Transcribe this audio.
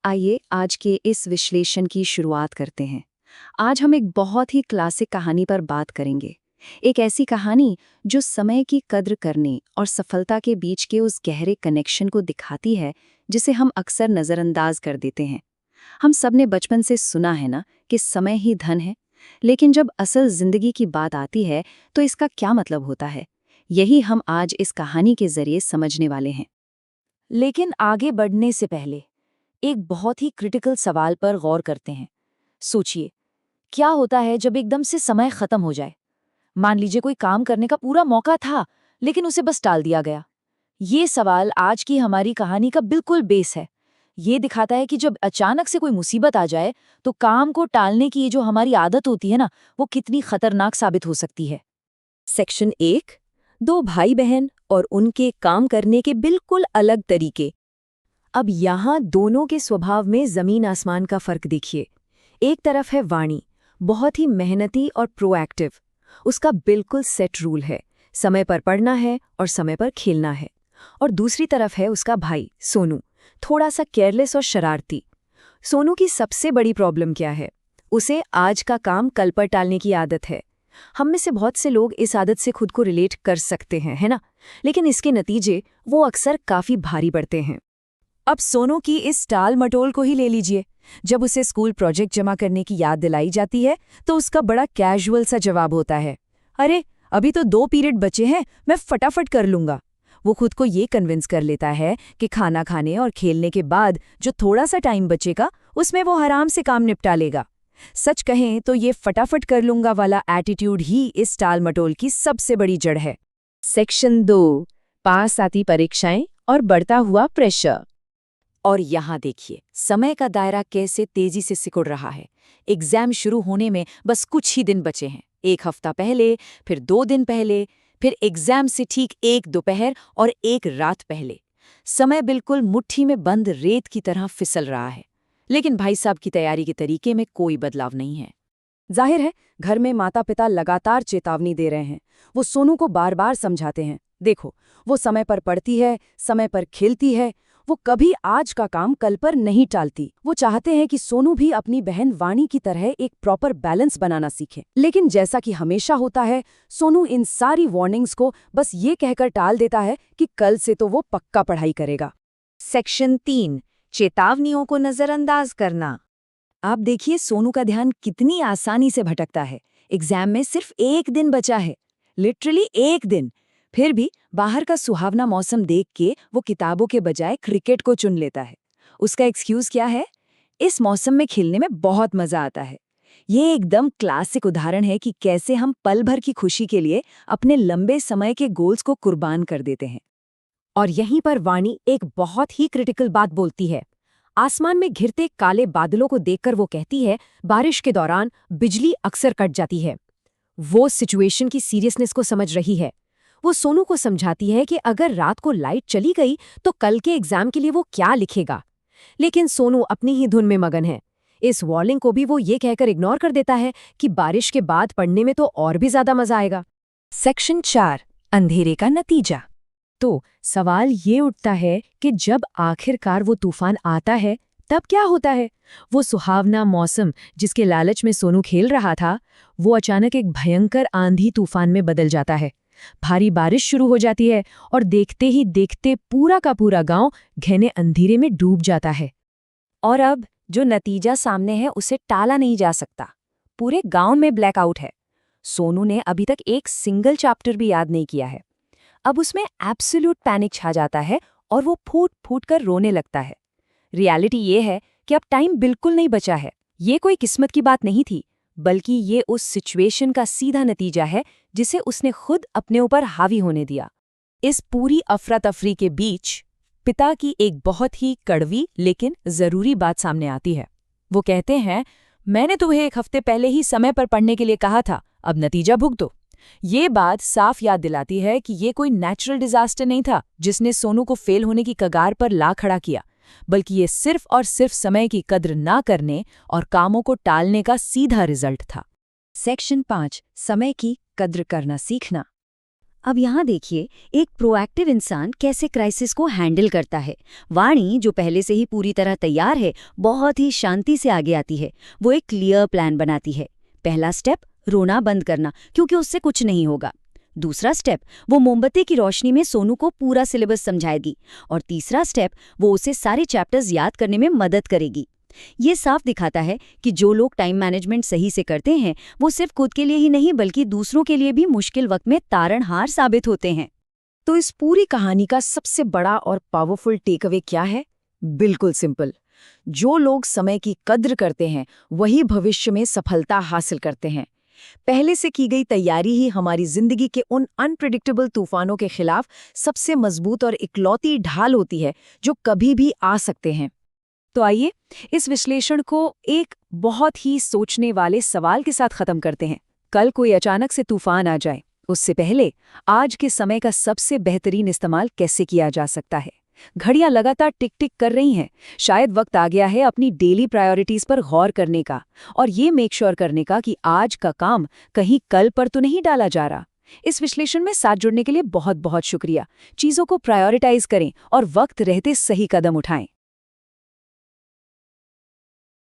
आइए आज के इस विश्लेषण की शुरुआत करते हैं। आज हम एक बहुत ही क्लासिक कहानी पर बात करेंगे। एक ऐसी कहानी जो समय की कद्र करने और सफलता के बीच के उस गहरे कनेक्शन को दिखाती है जिसे हम अक्सर नज़रअंदाज कर देते हैं। हम सब ने बचपन से सुना है ना कि समय ही धन है, लेकिन जब असल जिंदगी की बात आती है तो इसका क्या मतलब होता है? यही हम आज इस कहानी के जरिए समझने वाले हैं। लेकिन आगे बढ़ने से पहले एक बहुत ही क्रिटिकल सवाल पर गौर करते हैं। सोचिए, क्या होता है जब एकदम से समय खत्म हो जाए? मान लीजिए कोई काम करने का पूरा मौका था, लेकिन उसे बस टाल दिया गया। ये सवाल आज की हमारी कहानी का बिल्कुल बेस है। ये दिखाता है कि जब अचानक से कोई मुसीबत आ जाए, तो काम को टालने की ये जो हमारी आदत होती है ना, वो कितनी खतरनाक साबित हो सकती है। सेक्शन 1। दो भाई बहन और उनके काम करने के बिल्कुल अलग तरीके। अब यहाँ दोनों के स्वभाव में जमीन आसमान का फर्क देखिए। एक तरफ है वाणी, बहुत ही मेहनती और प्रोएक्टिव। उसका बिल्कुल सेट रूल है, समय पर पढ़ना है और समय पर खेलना है। और दूसरी तरफ है उसका भाई सोनू, थोड़ा सा केयरलेस और शरारती। सोनू की सबसे बड़ी प्रॉब्लम क्या है? उसे आज का काम कल पर टालने की आदत है। हम में से बहुत से लोग इस आदत से खुद को रिलेट कर सकते हैं, है ना? लेकिन इसके नतीजे वो अक्सर काफी भारी पड़ते हैं। अब सोनू की इस टाल मटोल को ही ले लीजिए। जब उसे स्कूल प्रोजेक्ट जमा करने की याद दिलाई जाती है तो उसका बड़ा कैजुअल सा जवाब होता है, अरे अभी तो 2 पीरियड बचे हैं, मैं फटाफट कर लूंगा। वो खुद को ये कन्विंस कर लेता है कि खाना खाने और खेलने के बाद जो थोड़ा सा टाइम बचेगा उसमें वो आराम से काम निपटा लेगा। सच कहें तो ये फटाफट कर लूंगा वाला एटीट्यूड ही इस टाल मटोल की सबसे बड़ी जड़ है। सेक्शन 2। पास आती परीक्षाएं और बढ़ता हुआ प्रेशर। और यहाँ देखिए, समय का दायरा कैसे तेजी से सिकुड़ रहा है। एग्जाम शुरू होने में बस कुछ ही दिन बचे हैं। 1 हफ्ता पहले, फिर 2 दिन पहले, फिर एग्जाम से ठीक 1 दोपहर और 1 रात पहले। समय बिल्कुल मुट्ठी में बंद रेत की तरह फिसल रहा है। लेकिन भाई साहब की तैयारी के तरीके में कोई बदलाव नहीं है। जाहिर है, घर में माता पिता लगातार चेतावनी दे रहे हैं। वो सोनू को बार बार समझाते हैं, देखो वो समय पर पढ़ती है, समय पर खेलती है, वो कभी आज का काम कल पर नहीं टालती। वो चाहते हैं कि सोनू भी अपनी बहन वाणी की तरह एक प्रॉपर बैलेंस बनाना सीखे। लेकिन जैसा कि हमेशा होता है, सोनू इन सारी वार्निंग्स को बस ये कहकर टाल देता है कि कल से तो वो पक्का पढ़ाई करेगा। सेक्शन 3। चेतावनियों को नजरअंदाज करना। आप देखिए सोनू का ध्यान कितनी आसानी से भटकता है। एग्जाम में सिर्फ 1 दिन बचा है, लिटरली 1 दिन। फिर भी बाहर का सुहावना मौसम देख के वो किताबों के बजाय क्रिकेट को चुन लेता है। उसका एक्सक्यूज क्या है? इस मौसम में खेलने में बहुत मजा आता है। ये एकदम क्लासिक उदाहरण है कि कैसे हम पल भर की खुशी के लिए अपने लंबे समय के गोल्स को कुर्बान कर देते हैं। और यहीं पर वाणी एक बहुत ही क्रिटिकल बात बोलती है। आसमान में घिरते काले बादलों को देखकर वो कहती है, बारिश के दौरान बिजली अक्सर कट जाती है। वो सिचुएशन की सीरियसनेस को समझ रही है। वो सोनू को समझाती है कि अगर रात को लाइट चली गई तो कल के एग्जाम के लिए वो क्या लिखेगा। लेकिन सोनू अपनी ही धुन में मगन है। इस वार्निंग को भी वो ये कहकर इग्नोर कर देता है कि बारिश के बाद पढ़ने में तो और भी ज्यादा मजा आएगा। सेक्शन 4। अंधेरे का नतीजा। तो सवाल ये उठता है कि जब आखिरकार वो तूफान आता है तब क्या होता है? वो सुहावना मौसम जिसके लालच में सोनू खेल रहा था, वो अचानक एक भयंकर आंधी तूफान में बदल जाता है। भारी बारिश शुरू हो जाती है और देखते ही देखते पूरा का पूरा गांव घने अंधेरे में डूब जाता है। और अब जो नतीजा सामने है उसे टाला नहीं जा सकता। पूरे गांव में ब्लैकआउट है। सोनू ने अभी तक एक सिंगल चैप्टर भी याद नहीं किया है। अब उसमें एब्सोल्यूट पैनिक छा जाता है और वो फूट फूट कर रोने लगता है। रियलिटी ये है कि अब टाइम बिल्कुल नहीं बचा है। ये कोई किस्मत की बात नहीं थी, बल्कि ये उस सिचुएशन का सीधा नतीजा है जिसे उसने खुद अपने ऊपर हावी होने दिया। इस पूरी अफरा तफरी के बीच पिता की एक बहुत ही कड़वी लेकिन जरूरी बात सामने आती है। वो कहते हैं, मैंने तुम्हें 1 हफ्ते पहले ही समय पर पढ़ने के लिए कहा था, अब नतीजा भुगतो। ये बात साफ याद दिलाती है कि ये कोई नेचुरल डिजास्टर नहीं था जिसने सोनू को फेल होने की कगार पर ला खड़ा किया, बल्कि ये सिर्फ और सिर्फ समय की कद्र ना करने और कामों को टालने का सीधा रिजल्ट था। सेक्शन 5। समय की कद्र करना सीखना। अब यहाँ देखिए, एक प्रोएक्टिव इंसान कैसे क्राइसिस को हैंडल करता है। वाणी, जो पहले से ही पूरी तरह तैयार है, बहुत ही शांति से आगे आती है। वो एक क्लियर प्लान बनाती है। पहला स्टेप, रोना बंद करना, क्योंकि उससे कुछ नहीं होगा। दूसरा स्टेप, वो मोमबत्ती की रोशनी में सोनू को पूरा सिलेबस समझाएगी। और तीसरा स्टेप, वो उसे सारे चैप्टर्स याद करने में मदद करेगी। ये साफ दिखाता है कि जो लोग टाइम मैनेजमेंट सही से करते हैं, वो सिर्फ खुद के लिए ही नहीं बल्कि दूसरों के लिए भी मुश्किल वक्त में तारणहार साबित होते हैं। तो इस पूरी कहानी का सबसे बड़ा और पावरफुल टेकअवे क्या है? बिल्कुल सिंपल। जो लोग समय की कद्र करते हैं, वही भविष्य में सफलता हासिल करते हैं। पहले से की गई तैयारी ही हमारी जिंदगी के उन अनप्रेडिक्टेबल तूफानों के खिलाफ सबसे मजबूत और इकलौती ढाल होती है जो कभी भी आ सकते हैं। तो आइए इस विश्लेषण को एक बहुत ही सोचने वाले सवाल के साथ खत्म करते हैं। कल कोई अचानक से तूफान आ जाए, उससे पहले आज के समय का सबसे बेहतरीन इस्तेमाल कैसे किया जा सकता है? घड़ियां लगातार टिक टिक कर रही हैं। शायद वक्त आ गया है अपनी डेली प्रायोरिटीज पर गौर करने का और ये मेक श्योर करने का कि आज का काम कहीं कल पर तो नहीं डाला जा रहा। इस विश्लेषण में साथ जुड़ने के लिए बहुत बहुत शुक्रिया। चीजों को प्रायोरिटाइज करें और वक्त रहते सही कदम उठाएं।